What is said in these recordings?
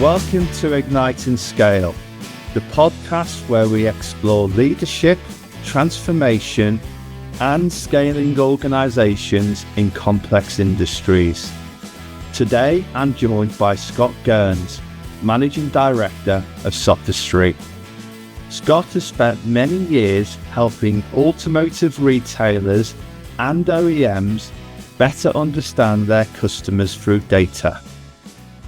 Welcome to Ignite&Scale, the podcast where we explore leadership, transformation, and scaling organizations in complex industries. Today, I'm joined by Scott Gairns, Managing Director of Sophus3. Scott has spent many years helping automotive retailers and OEMs better understand their customers through data.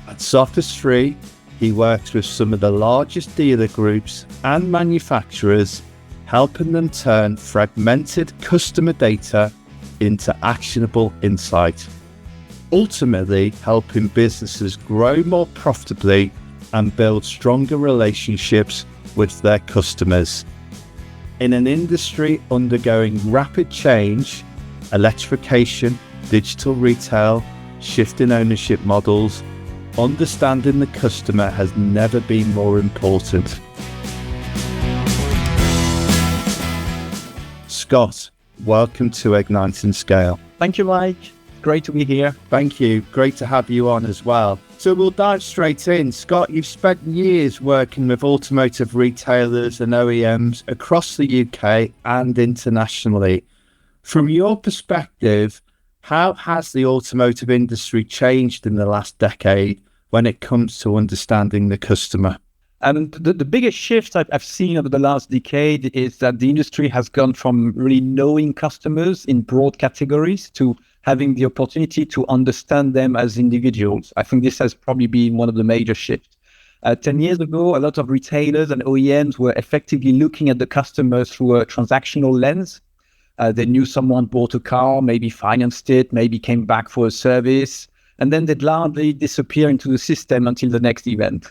At Sophus3, he works with some of the largest dealer groups and manufacturers, helping them turn fragmented customer data into actionable insight, ultimately helping businesses grow more profitably and build stronger relationships with their customers. In an industry undergoing rapid change, electrification, digital retail, shifting ownership models, understanding the customer has never been more important. Scott, welcome to Ignite&Scale. Thank you, Mike. Great to be here. Thank you. Great to have you on as well. So we'll dive straight in. Scott, you've spent years working with automotive retailers and OEMs across the UK and internationally. From your perspective, how has the automotive industry changed in the last decade when it comes to understanding the customer? The biggest shift I've seen over the last decade is that the industry has gone from really knowing customers in broad categories to having the opportunity to understand them as individuals. I think this has probably been one of the major shifts. 10 years ago, a lot of retailers and OEMs were effectively looking at the customers through a transactional lens. They knew someone bought a car, maybe financed it, maybe came back for a service, and then they'd largely disappear into the system until the next event.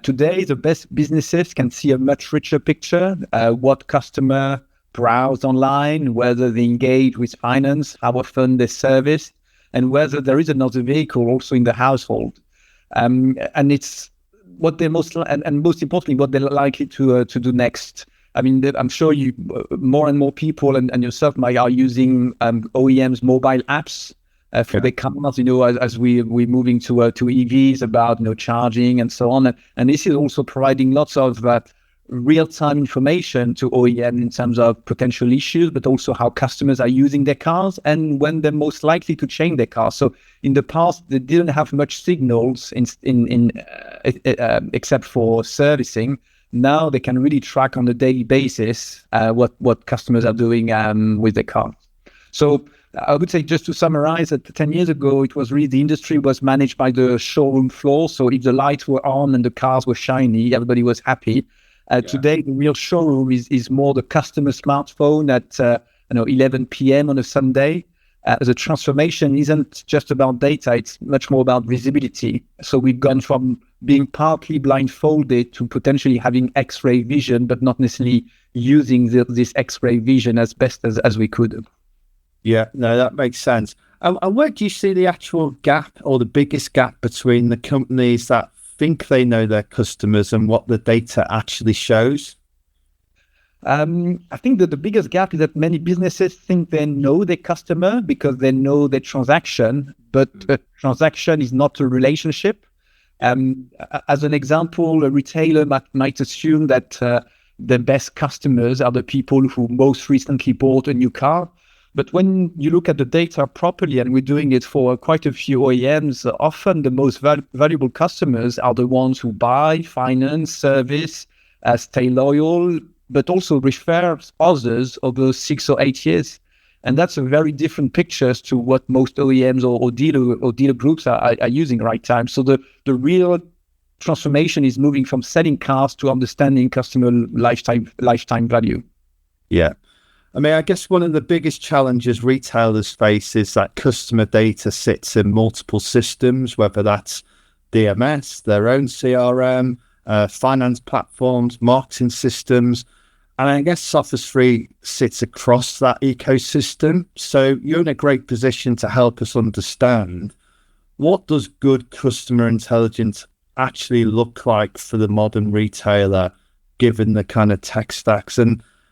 Today, the best businesses can see a much richer picture, what customer browse online, whether they engage with finance, how often they service, and whether there is another vehicle also in the household. And it's what they're most importantly, what they're likely to do next. I mean, I'm sure you more and more people and yourself, Mike, are using OEMs mobile apps for their cars. As we're moving to EVs, about charging and so on. And this is also providing lots of real-time information to OEM in terms of potential issues, but also how customers are using their cars and when they're most likely to change their cars. So in the past, they didn't have much signals except for servicing. Now they can really track on a daily basis what customers are doing with their cars. So I would say, just to summarize, that 10 years ago, it was really the industry was managed by the showroom floor. So if the lights were on and the cars were shiny, everybody was happy. Today, the real showroom is more the customer smartphone at 11 p.m. on a Sunday. The transformation isn't just about data, it's much more about visibility. So we've gone from being partly blindfolded to potentially having X-ray vision, but not necessarily using this X-ray vision as best as we could. Yeah, no, that makes sense. And where do you see the actual gap or the biggest gap between the companies that think they know their customers and what the data actually shows? I think that the biggest gap is that many businesses think they know their customer because they know their transaction, but a transaction is not a relationship. As an example, a retailer might assume that the best customers are the people who most recently bought a new car. But when you look at the data properly, and we're doing it for quite a few OEMs, often the most valuable customers are the ones who buy, finance, service, stay loyal, but also refer others over 6 or 8 years. And that's a very different picture to what most OEMs or dealer groups are using right now. So the real transformation is moving from selling cars to understanding customer lifetime value. Yeah. I mean, I guess one of the biggest challenges retailers face is that customer data sits in multiple systems, whether that's DMS, their own CRM, finance platforms, marketing systems. And I guess Sophus3 sits across that ecosystem. So you're in a great position to help us understand, what does good customer intelligence actually look like for the modern retailer, given the kind of tech stacks?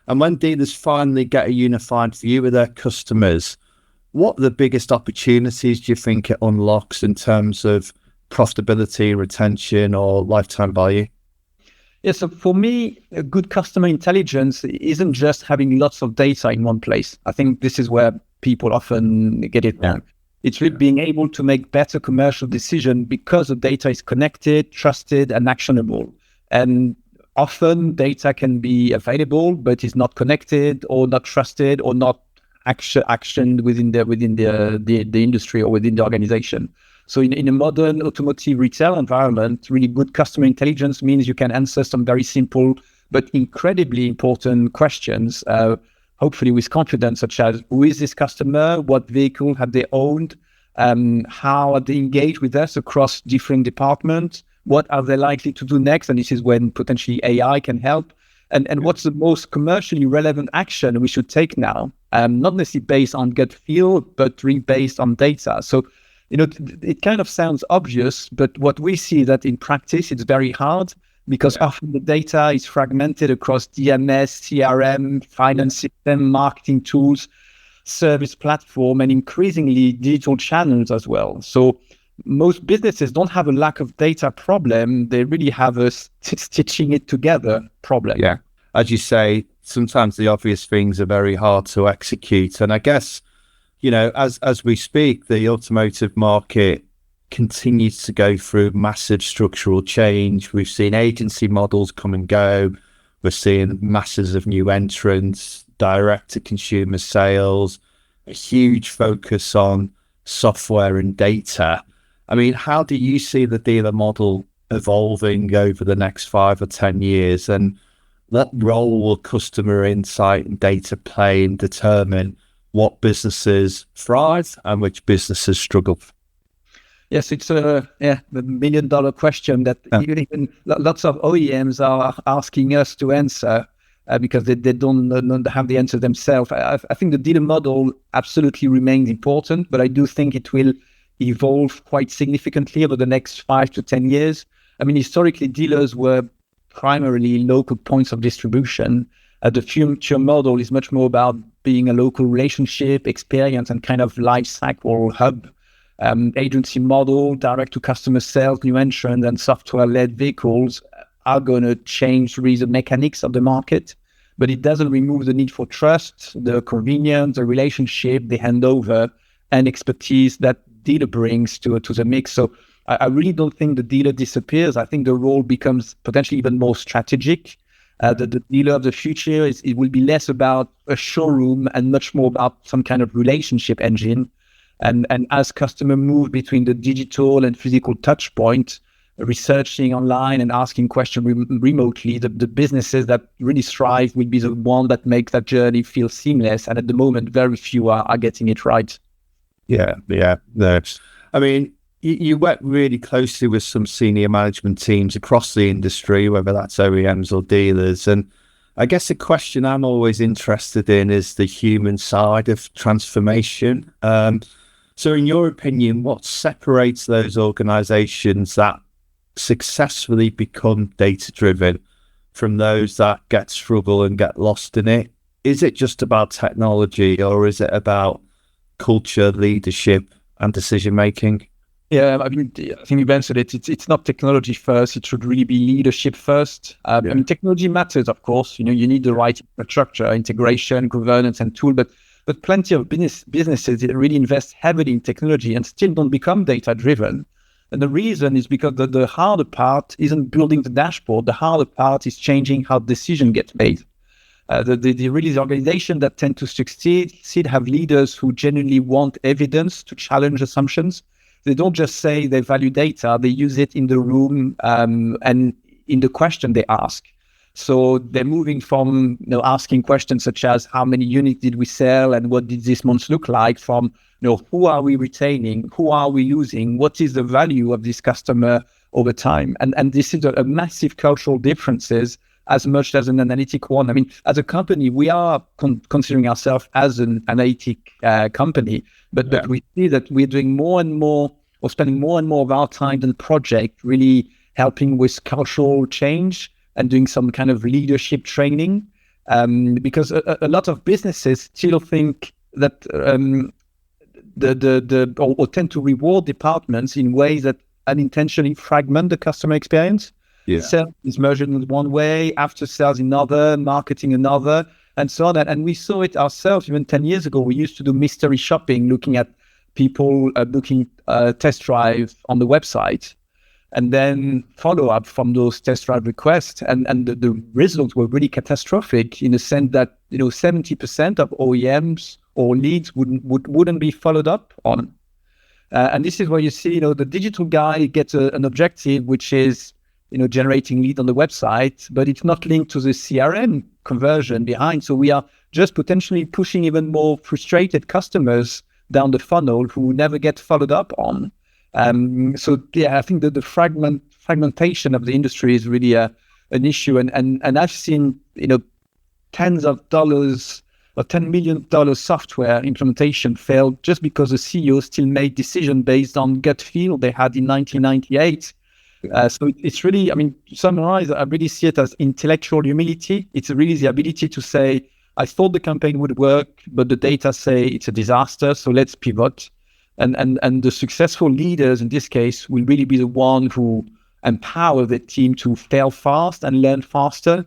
And when dealers finally get a unified view of their customers, what are the biggest opportunities do you think it unlocks in terms of profitability, retention, or lifetime value? Yeah, so for me, a good customer intelligence isn't just having lots of data in one place. I think this is where people often get it wrong. It's really being able to make better commercial decisions because the data is connected, trusted, and actionable. And often data can be available, but is not connected or not trusted or not actioned within the industry or within the organization. So in a modern automotive retail environment, really good customer intelligence means you can answer some very simple but incredibly important questions, hopefully with confidence, such as who is this customer, what vehicle have they owned, how are they engaged with us across different departments, what are they likely to do next, and this is when potentially AI can help, and what's the most commercially relevant action we should take now, not necessarily based on gut feel, but really based on data. So it kind of sounds obvious, but what we see that in practice, it's very hard because often the data is fragmented across DMS, CRM, finance system, marketing tools, service platform, and increasingly digital channels as well. So most businesses don't have a lack of data problem. They really have a stitching it together problem. Yeah. As you say, sometimes the obvious things are very hard to execute. And I guess, as we speak, the automotive market continues to go through massive structural change. We've seen agency models come and go. We're seeing masses of new entrants, direct-to-consumer sales, a huge focus on software and data. I mean, how do you see the dealer model evolving over the next 5 or 10 years? And what role will customer insight and data play and determine what businesses thrive and which businesses struggle? Yes, it's the $1 million question that even lots of OEMs are asking us to answer because they don't have the answer themselves. I think the dealer model absolutely remains important, but I do think it will evolve quite significantly over the next 5 to 10 years. I mean, historically, dealers were primarily local points of distribution. The future model is much more about being a local relationship, experience, and kind of life cycle hub. Agency model, direct-to-customer sales, new entrants, and software-led vehicles are going to change really the mechanics of the market, but it doesn't remove the need for trust, the convenience, the relationship, the handover, and expertise that dealer brings to the mix. So I really don't think the dealer disappears. I think the role becomes potentially even more strategic. The dealer of the future it will be less about a showroom and much more about some kind of relationship engine. And as customers move between the digital and physical touch point, researching online and asking questions remotely, the businesses that really strive will be the one that make that journey feel seamless. And at the moment, very few are getting it right. Yeah. No. I mean, you work really closely with some senior management teams across the industry, whether that's OEMs or dealers. And I guess the question I'm always interested in is the human side of transformation. So in your opinion, what separates those organizations that successfully become data-driven from those that struggle and get lost in it? Is it just about technology, or is it about culture, leadership, and decision-making? Yeah, I mean, I think you've answered it. It's not technology first. It should really be leadership first. I mean, technology matters, of course. You need the right infrastructure, integration, governance, and tool. But plenty of businesses that really invest heavily in technology and still don't become data-driven. And the reason is because the harder part isn't building the dashboard. The harder part is changing how decisions get made. The organization that tend to succeed have leaders who genuinely want evidence to challenge assumptions. They don't just say they value data, they use it in the room and in the question they ask. So they're moving from asking questions such as how many units did we sell and what did this month look like, from who are we retaining, who are we losing, what is the value of this customer over time. And this is a massive cultural differences as much as an analytic one. I mean, as a company, we are considering ourselves as an analytic company, but we see that we're doing more and more, or spending more and more of our time in the project really helping with cultural change and doing some kind of leadership training, because a lot of businesses still think that or tend to reward departments in ways that unintentionally fragment the customer experience. Yeah. Sales is measured in one way, after sales another, marketing another, and so on. And we saw it ourselves even 10 years ago. We used to do mystery shopping, looking at people booking test drive on the website, and then follow up from those test drive requests. And the results were really catastrophic in the sense that 70% of OEMs or leads wouldn't be followed up on. And this is where you see, the digital guy gets an objective, which is, generating lead on the website, but it's not linked to the CRM conversion behind. So we are just potentially pushing even more frustrated customers down the funnel who never get followed up on. So I think that the fragmentation of the industry is really an issue. And I've seen, tens of dollars or $10 million software implementation failed just because the CEO still made decision based on gut feel they had in 1998. So it's really, to summarize, I really see it as intellectual humility. It's really the ability to say, I thought the campaign would work, but the data say it's a disaster, so let's pivot. And the successful leaders in this case will really be the one who empower the team to fail fast and learn faster,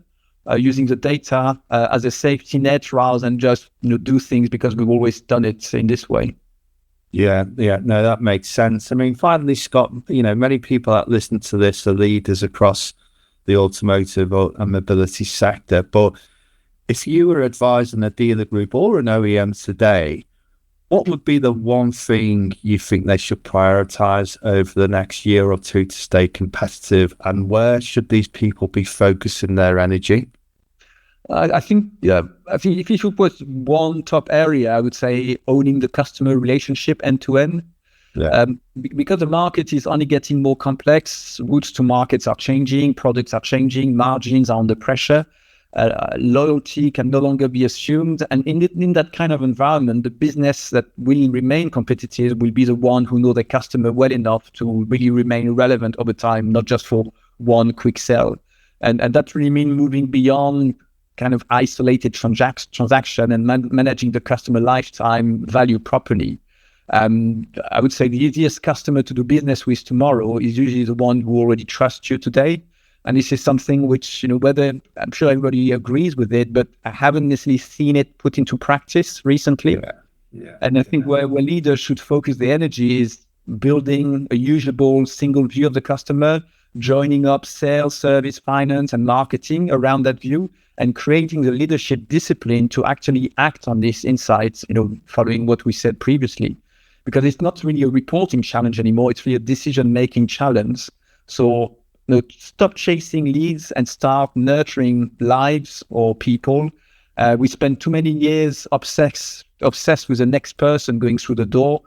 using the data as a safety net rather than just do things because we've always done it in this way. Yeah, no, that makes sense. Finally, Scott, many people that listen to this are leaders across the automotive and mobility sector. But if you were advising a dealer group or an OEM today, what would be the one thing you think they should prioritize over the next year or two to stay competitive? And where should these people be focusing their energy? I think if you should put one top area, I would say owning the customer relationship end to end. Because the market is only getting more complex, routes to markets are changing, products are changing, margins are under pressure. Loyalty can no longer be assumed. And in that kind of environment, the business that will remain competitive will be the one who know the customer well enough to really remain relevant over time, not just for one quick sell. And that really means moving beyond kind of isolated transaction and managing the customer lifetime value properly. I would say the easiest customer to do business with tomorrow is usually the one who already trusts you today. And this is something which, whether I'm sure everybody agrees with it, but I haven't necessarily seen it put into practice recently. And I think where leaders should focus their energy is building a usable single view of the customer, joining up sales, service, finance, and marketing around that view, and creating the leadership discipline to actually act on these insights, following what we said previously. Because it's not really a reporting challenge anymore, it's really a decision-making challenge. So stop chasing leads and start nurturing lives or people. We spend too many years obsessed with the next person going through the door.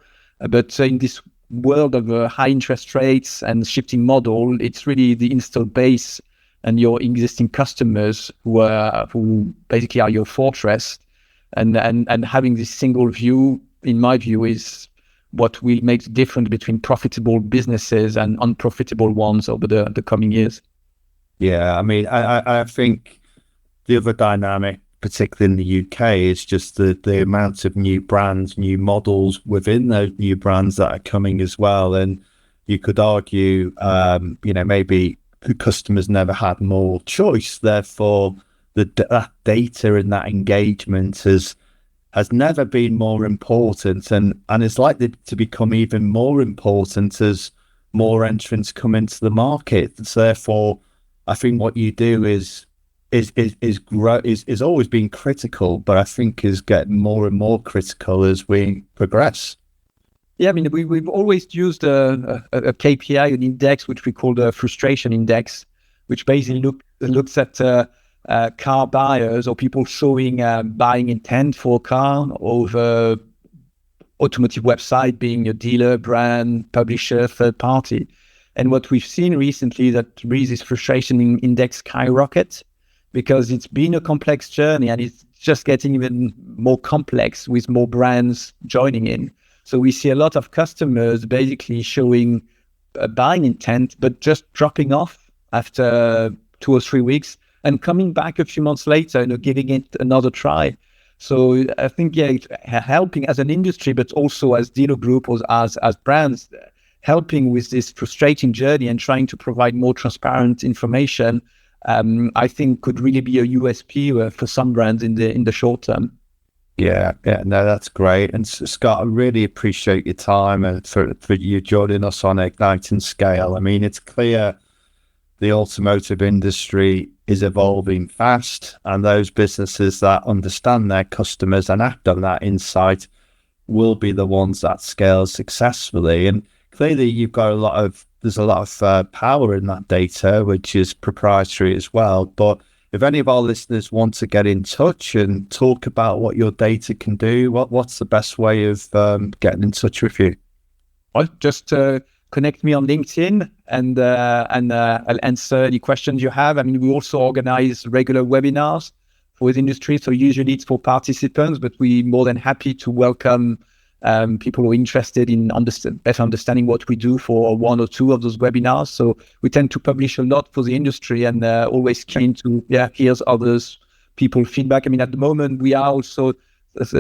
But in this world of high interest rates and shifting model, it's really the installed base and your existing customers who basically are your fortress. And having this single view, in my view, is what will make the difference between profitable businesses and unprofitable ones over the coming years. Yeah, I think the other dynamic, particularly in the UK, is just the amount of new brands, new models within those new brands that are coming as well. And you could argue, maybe customers never had more choice. Therefore, that data and that engagement has never been more important, and it's likely to become even more important as more entrants come into the market. So therefore, I think what you do is always been critical, but I think is getting more and more critical as we progress. Yeah, we've always used a KPI, an index, which we call the frustration index, which basically looks at car buyers or people showing buying intent for a car over automotive website, being a dealer, brand, publisher, third party. And what we've seen recently that really this frustration index skyrocket because it's been a complex journey and it's just getting even more complex with more brands joining in. So we see a lot of customers basically showing a buying intent, but just dropping off after 2 or 3 weeks and coming back a few months later, giving it another try. So I think, helping as an industry, but also as dealer group or as brands, helping with this frustrating journey and trying to provide more transparent information, I think could really be a USP for some brands in the short term. Yeah, no, that's great. And Scott, I really appreciate your time and for you joining us on Ignite&Scale. I mean, it's clear the automotive industry is evolving fast, and those businesses that understand their customers and act on that insight will be the ones that scale successfully. And clearly there's a lot of power in that data, which is proprietary as well. But if any of our listeners want to get in touch and talk about what your data can do, what's the best way of getting in touch with you? Well, just connect me on LinkedIn and I'll answer any questions you have. I mean, we also organize regular webinars for the industry. So usually it's for participants, but we're more than happy to welcome people who are interested in better understanding what we do for one or two of those webinars. So we tend to publish a lot for the industry and always keen to hear others people feedback. I mean, at the moment we are also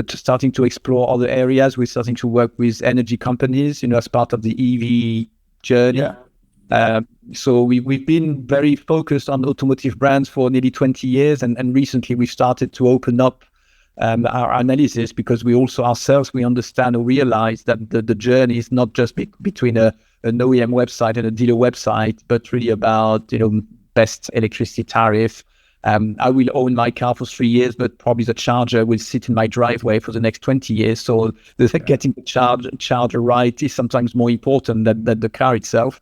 starting to explore other areas. We're starting to work with energy companies, as part of the EV journey. So we've been very focused on automotive brands for nearly 20 years, and recently we've started to open up our analysis, because we also ourselves, we understand or realize that the journey is not just between an OEM website and a dealer website, but really about, best electricity tariff. I will own my car for 3 years, but probably the charger will sit in my driveway for the next 20 years. So getting the charger right is sometimes more important than the car itself.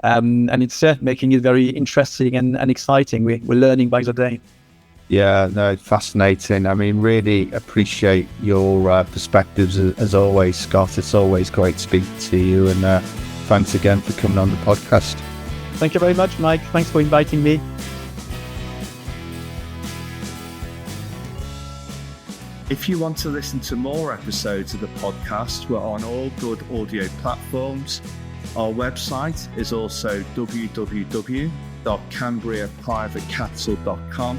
And it's making it very interesting and exciting. We're learning by the day. Yeah, no, fascinating. I mean, really appreciate your perspectives as always, Scott. It's always great speaking to you, and thanks again for coming on the podcast. Thank you very much, Mike. Thanks for inviting me. If you want to listen to more episodes of the podcast, we're on all good audio platforms. Our website is also www.cambriaprivatecapital.com.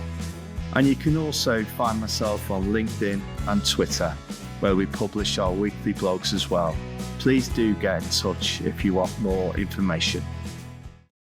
And you can also find myself on LinkedIn and Twitter, where we publish our weekly blogs as well. Please do get in touch if you want more information.